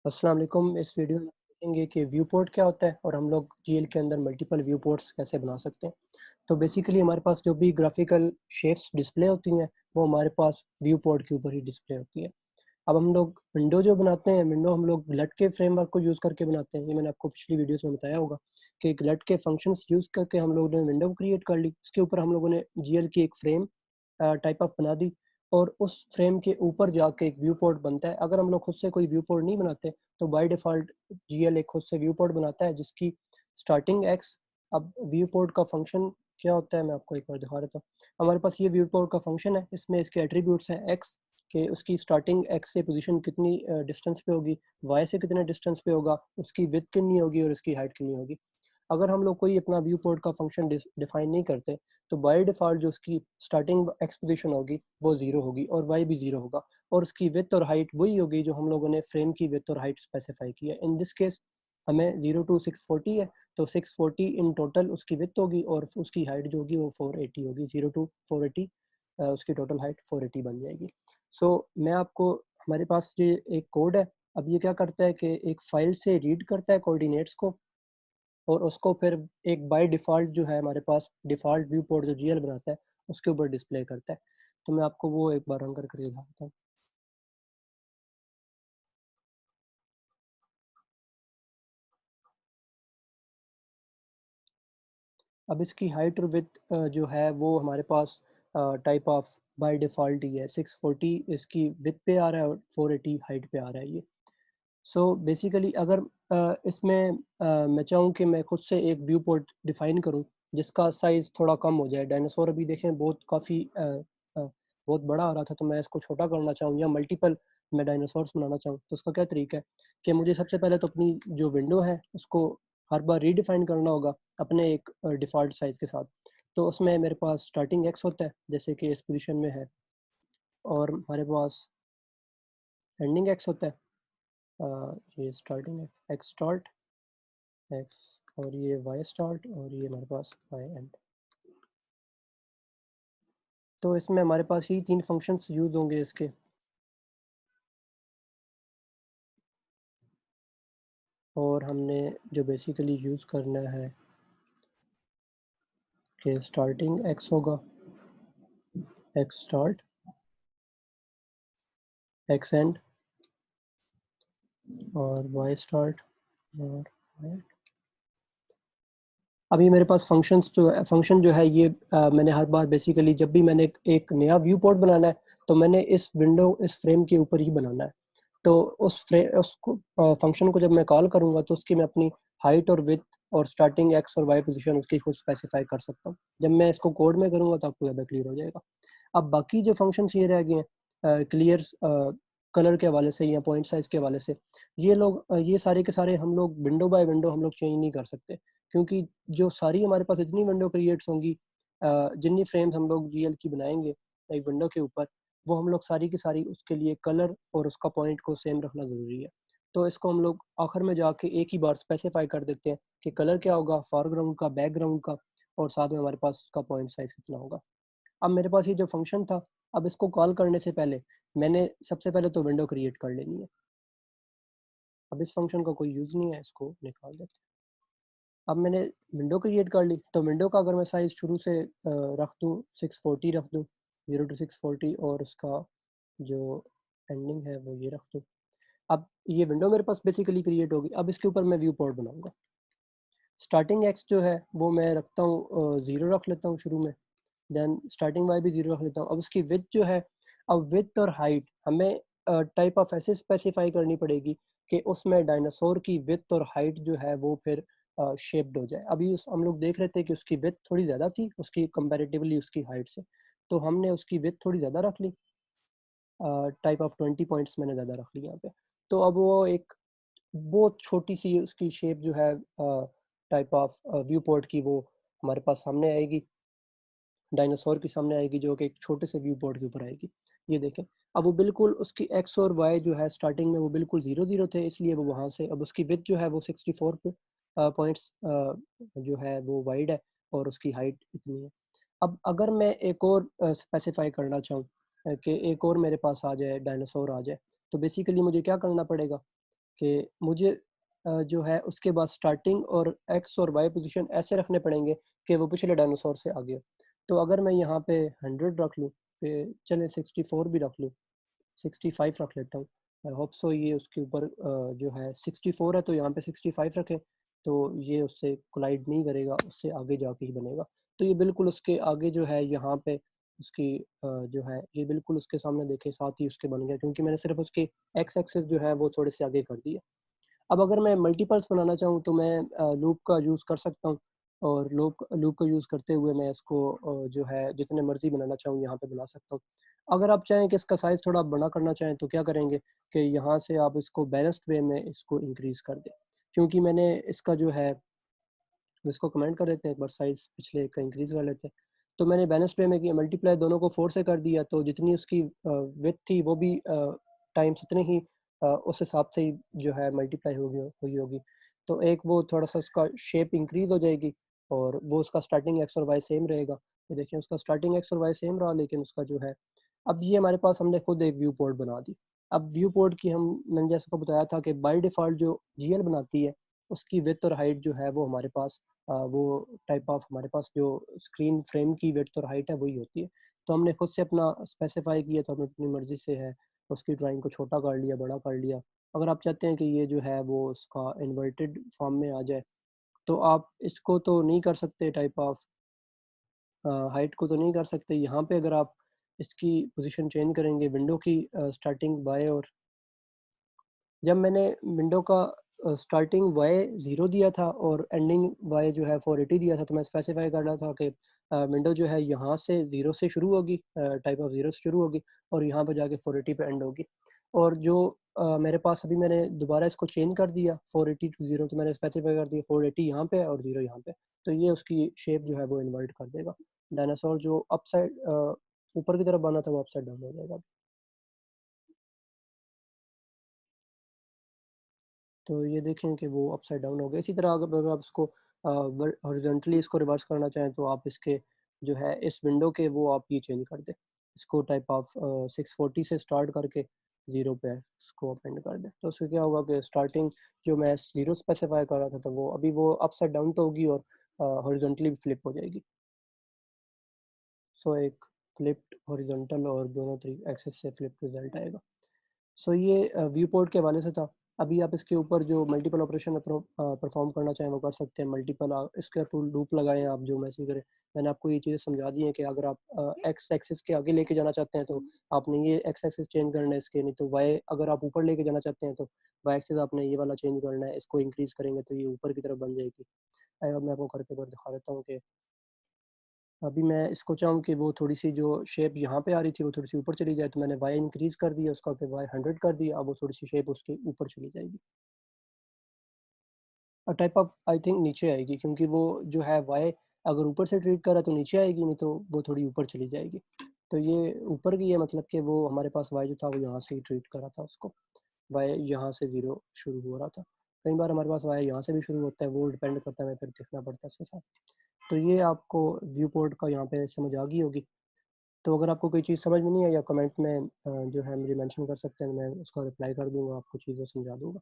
अस्सलाम वालेकुम। इस वीडियो में देखेंगे कि व्यू पोर्ट क्या होता है और हम लोग जीएल के अंदर मल्टीपल व्यू पोर्ट्स कैसे बना सकते हैं। तो बेसिकली हमारे पास जो भी ग्राफिकल शेप्स डिस्प्ले होती हैं वो हमारे पास व्यू पोर्ट के ऊपर ही डिस्प्ले होती है। अब हम लोग विंडो जो बनाते हैं, विंडो हम लोग ग्लट के फ्रेमवर्क को यूज़ करके बनाते हैं। ये मैंने आपको पिछली वीडियोस में बताया होगा कि ग्लट के फंक्शंस यूज़ करके हम लोगों ने विंडो क्रिएट कर ली। उसके ऊपर हम लोगों ने जीएल की एक फ्रेम टाइप ऑफ बना दी और उस फ्रेम के ऊपर जाके एक व्यू पोर्ट बनता है। अगर हम लोग खुद से कोई व्यू पोर्ट नहीं बनाते तो बाय डिफ़ॉल्ट जीएल एक खुद से व्यू पोर्ट बनाता है जिसकी स्टार्टिंग एक्स। अब व्यू पोर्ट का फंक्शन क्या होता है मैं आपको एक बार दिखा देता हूँ। हमारे पास ये व्यू पोर्ट का फंक्शन है, इसमें इसके एट्रीब्यूट्स हैं एक्स कि उसकी स्टार्टिंग एक्स से पोजीशन कितनी डिस्टेंस पे होगी, वाई से कितने डिस्टेंस पे होगा, उसकी विड्थ कितनी होगी और उसकी हाइट कितनी होगी। अगर हम लोग कोई अपना व्यू पोर्ट का फंक्शन डिफाइन नहीं करते तो बाय डिफ़ॉल्ट जो उसकी स्टार्टिंग एक्स पोजीशन होगी वो 0 होगी और वाई भी 0 होगा और उसकी विड्थ और हाइट वही होगी जो हम लोगों ने फ्रेम की विड्थ और हाइट स्पेसिफाई की है। इन दिस केस हमें 0 टू 640 है, तो 640 इन टोटल उसकी विड्थ होगी और उसकी हाइट जो होगी वो 480 होगी। 0 टू 480 उसकी टोटल हाइट 480 बन जाएगी। सो मैं आपको, हमारे पास ये एक कोड है। अब ये क्या करता है कि एक फ़ाइल से रीड करता है कोऑर्डिनेट्स को और उसको फिर एक बाय डिफ़ॉल्ट जो है हमारे पास डिफ़ॉल्ट व्यू पोर्ट जो जीएल बनाता है, उसके ऊपर डिस्प्ले करता है। तो मैं आपको वो एक बार रन करके दिखाता हूँ। अब इसकी हाइट और विड्थ जो है वो हमारे पास टाइप ऑफ बाय डिफ़ॉल्ट ही है। 640 इसकी विड्थ पे आ रहा है और 480 हाइट पे आ रहा है ये। सो बेसिकली अगर इसमें मैं चाहूँ कि मैं खुद से एक व्यू पोर्ट डिफ़ाइन करूँ जिसका साइज़ थोड़ा कम हो जाए। डायनासोर अभी देखें बहुत काफ़ी बहुत बड़ा आ रहा था, तो मैं इसको छोटा करना चाहूँ या मल्टीपल मैं डायनासोर्स बनाना चाहूँ तो उसका क्या तरीका है कि मुझे सबसे पहले तो अपनी जो विंडो है उसको हर बार रीडिफ़ाइन करना होगा अपने एक डिफ़ॉल्ट साइज़ के साथ। तो उसमें मेरे पास स्टार्टिंग एक्स होता है जैसे कि इस पोज़ीशन में है और हमारे पास एंडिंग एक्स होता है। ये स्टार्टिंग एक्स स्टार्ट एक्स और ये वाई स्टार्ट और ये हमारे पास वाई एंड। तो इसमें हमारे पास ही 3 फंक्शंस यूज़ होंगे इसके। और हमने जो बेसिकली यूज़ करना है कि स्टार्टिंग एक्स होगा, एक्स स्टार्ट, एक्स एंड और वाई स्टार्ट और वाई एंड। अभी मेरे पास फंक्शन जो है ये मैंने हर बार बेसिकली जब भी मैंने एक नया व्यू पोर्ट बनाना है तो मैंने इस फ्रेम के ऊपर ही बनाना है। तो उसको फंक्शन को जब मैं कॉल करूँगा तो उसकी मैं अपनी हाइट और विड्थ और स्टार्टिंग एक्स और वाई पोजीशन उसकी खुद स्पेसिफाई कर सकता हूँ। जब मैं इसको कोड में करूँगा तो आपको ज़्यादा क्लियर हो जाएगा। अब बाकी जो फंक्शंस ये रह गए हैं कलर के हवाले से या पॉइंट साइज़ के हवाले से, ये सारे के सारे हम लोग विंडो बाय विंडो हम लोग चेंज नहीं कर सकते क्योंकि जो सारी हमारे पास इतनी विंडो क्रिएट्स होंगी, जितनी फ्रेम्स हम लोग जीएल की बनाएँगे एक विंडो के ऊपर, वो हम लोग सारी की सारी उसके लिए कलर और उसका पॉइंट को सेम रखना ज़रूरी है। तो इसको हम लोग आखिर में जाके एक ही बार स्पेसिफाई कर देते हैं कि कलर क्या होगा, फोरग्राउंड का, बैकग्राउंड का और साथ में हमारे पास उसका पॉइंट साइज़ कितना होगा। अब मेरे पास ये जो फंक्शन था, अब इसको कॉल करने से पहले मैंने सबसे पहले तो विंडो क्रिएट कर लेनी है। अब इस फंक्शन का कोई यूज़ नहीं है, इसको निकाल देते हैं। अब मैंने विंडो क्रिएट कर ली, तो विंडो का अगर मैं साइज़ शुरू से रख दूँ 640 रख दूँ, 0 टू 640 और उसका जो एंडिंग है वो ये रख दूँ। अब ये विंडो मेरे पास बेसिकली क्रिएट होगी। अब इसके ऊपर मैं व्यू पोर्ट बनाऊँगा। स्टार्टिंग एक्स जो है वो मैं रखता हूँ 0 रख लेता हूँ शुरू में, देन स्टार्टिंग वाई भी 0 रख लेता हूँ। अब उसकी विड्थ जो है, अब विड्थ और हाइट हमें टाइप ऑफ ऐसे स्पेसिफाई करनी पड़ेगी कि उसमें डायनासोर की विड्थ और हाइट जो है वो फिर शेप्ड हो जाए। अभी उस हम लोग देख रहे थे कि उसकी विड्थ थोड़ी ज़्यादा थी उसकी कंपैरेटिवली उसकी हाइट से, तो हमने उसकी विड्थ थोड़ी ज़्यादा रख ली। टाइप ऑफ 20 पॉइंट्स मैंने ज़्यादा रख ली यहाँ पे। तो अब वो एक बहुत छोटी-सी उसकी शेप जो है टाइप ऑफ व्यू पोर्ट की वो हमारे पास सामने आएगी। डायनासोर के सामने आएगी जो कि एक छोटे से व्यू पोर्ट के ऊपर आएगी। ये देखें, अब वो बिल्कुल उसकी एक्स और वाई जो है स्टार्टिंग में वो बिल्कुल 0-0 थे इसलिए वो वहाँ से अब उसकी विड्थ जो है वो 64 पॉइंट्स जो है वो वाइड है और उसकी हाइट इतनी है। अब अगर मैं एक और स्पेसिफाई करना चाहूँ कि एक और मेरे पास आ जाए डायनासोर आ जाए, तो बेसिकली मुझे क्या करना पड़ेगा कि मुझे जो है उसके बाद स्टार्टिंग और एक्स और वाई पोजीशन ऐसे रखने पड़ेंगे कि वो पिछले डायनासोर से आगे हो। तो अगर मैं यहाँ पे 100 रख लूँ, फिर चलें 64 भी रख लूँ, 65 रख लेता हूँ। आई होप सो ये उसके ऊपर जो है 64 है तो यहाँ पे 65 रखें, तो ये उससे कोलाइड नहीं करेगा, उससे आगे जाके ही बनेगा। तो ये बिल्कुल उसके आगे जो है यहाँ पे उसकी जो है ये बिल्कुल उसके सामने देखें साथ ही उसके बन गया, क्योंकि मैंने सिर्फ़ उसके एक्स एक्सिस जो है वो थोड़े से आगे कर दिया। अब अगर मैं मल्टीपल्स बनाना चाहूँ तो मैं लूप का यूज़ कर सकता हूँ, और लूप लूप का यूज़ करते हुए मैं इसको जो है जितने मर्ज़ी बनाना चाहूँ यहाँ पे बना सकता हूँ। अगर आप चाहें कि इसका साइज़ थोड़ा बड़ा करना चाहें तो क्या करेंगे कि यहाँ से आप इसको बैलेंस्ड वे में इसको इंक्रीज़ कर दें। क्योंकि मैंने इसका जो है इसको कमेंट कर देते हैं, एक बार साइज़ पिछले का इंक्रीज़ कर लेते हैं। तो मैंने बैलेंस्ड वे में किया, मल्टीप्लाई दोनों को 4 से कर दिया, तो जितनी उसकी विड्थ थी वो भी टाइम्स उतनी ही उस हिसाब से ही जो है मल्टीप्लाई हुई होगी। तो एक वो थोड़ा-सा उसका शेप इंक्रीज़ हो जाएगी, और वो उसका स्टार्टिंग एक्स और वाई सेम रहेगा। ये देखिए उसका स्टार्टिंग एक्स और वाई सेम रहा, लेकिन उसका जो है अब ये हमारे पास हमने खुद एक व्यू पोर्ट बना दी। अब व्यू पोर्ट की मैंने जैसे आपको बताया था कि बाय डिफ़ॉल्ट जो जीएल बनाती है, उसकी विड्थ और हाइट जो है वो हमारे पास वो टाइप ऑफ हमारे पास जो स्क्रीन फ्रेम की विड्थ और हाइट है वही होती है। तो हमने खुद से अपना स्पेसिफ़ाई किया, तो हमने अपनी मर्ज़ी से है उसकी ड्राइंग को छोटा कर लिया, बड़ा कर लिया। अगर आप चाहते हैं कि ये जो है वो उसका इन्वर्टेड फॉर्म में आ जाए, तो आप इसको तो नहीं कर सकते टाइप ऑफ हाइट को तो नहीं कर सकते। यहाँ पे अगर आप इसकी पोज़ीशन चेंज करेंगे विंडो की स्टार्टिंग बाएँ और जब मैंने विंडो का स्टार्टिंग वाई 0 दिया था और एंडिंग वाई जो है 480 दिया था, तो मैं स्पेसिफ़ाई कर रहा था कि विंडो जो है यहाँ से 0 से शुरू होगी, टाइप ऑफ 0 से शुरू होगी, और यहाँ पे जाके 480 पे एंड होगी। और जो मेरे पास अभी मैंने दोबारा इसको चेंज कर दिया 480 टू 0, तो मैंने स्पेसिफ़ाई कर दिया 480 यहाँ पे और 0 यहाँ पे। तो ये उसकी शेप जो है वो इन्वर्ट कर देगा। डायनासोर जो ऊपर की तरफ बना था वो अपसाइड डाउन हो जाएगा। तो ये देखें कि वो अपसाइड डाउन हो गया। इसी तरह अगर आप इसको हॉरिज़ॉन्टली इसको रिवर्स करना चाहें तो आप इसके जो है इस विंडो के वो आप ये चेंज कर दें। इसको टाइप ऑफ 640 से स्टार्ट करके 0 पे इसको अपएंड कर दें। तो उससे क्या होगा कि स्टार्टिंग जो मैं 0 स्पेसिफ़ाई कर रहा था, तो वो अभी वो अपसाइड डाउन तो होगी और हॉरिज़ॉन्टली भी फ्लिप हो जाएगी। सो एक फ्लिप्ड हॉरिज़ॉन्टल और दोनों एक्सिस से फ्लिप्ड रिज़ल्ट आएगा। सो ये व्यू पोर्ट के हवाले से था। अभी आप इसके ऊपर जो मल्टीपल ऑपरेशन परफ़ॉर्म करना चाहें वो कर सकते हैं। मल्टीपल इसके टू लूप लगाएँ आप जो मर्ज़ी करें। मैंने आपको ये चीज़ें समझा दी हैं कि अगर आप एक्स एक्सिस के आगे लेके जाना चाहते हैं तो आपने ये एक्स एक्सिस चेंज करना है इसके, नहीं तो वाई अगर आप ऊपर लेके जाना चाहते हैं तो वाई एक्सिस आपने ये वाला चेंज करना है। इसको इंक्रीज़ करेंगे तो ये ऊपर की तरफ बन जाएगी। मैं आपको करके एक बार दिखा देता हूँ कि अभी मैं इसको चाहूँ कि वो थोड़ी-सी जो शेप यहाँ पे आ रही थी, वो थोड़ी-सी ऊपर चली जाए, तो मैंने वाई इंक्रीज़ कर दिया उसका कि वाई 100 कर दिया, अब वो थोड़ी-सी शेप उसके ऊपर चली जाएगी। और टाइप ऑफ आई थिंक नीचे आएगी, क्योंकि वो जो है वाई अगर ऊपर से ट्रीट कर रहा है तो नीचे आएगी, नहीं तो वो थोड़ी ऊपर चली जाएगी। तो ये ऊपर की है, मतलब कि वो हमारे पास वाई जो था वो यहाँ से ही ट्रीट कर रहा था उसको। वाई यहाँ से 0 शुरू हो रहा था। कई बार हमारे पास वाई यहाँ से भी शुरू होता है, वो डिपेंड करता है, हमें फिर देखना पड़ता है उसके साथ। तो ये आपको व्यू पोर्ट का यहाँ पे समझ आ गई होगी। तो अगर आपको कोई चीज़ समझ में नहीं आई, आप कमेंट में जो है मुझे मेंशन कर सकते हैं, मैं उसका रिप्लाई कर दूँगा, आपको चीज़ें समझा दूँगा।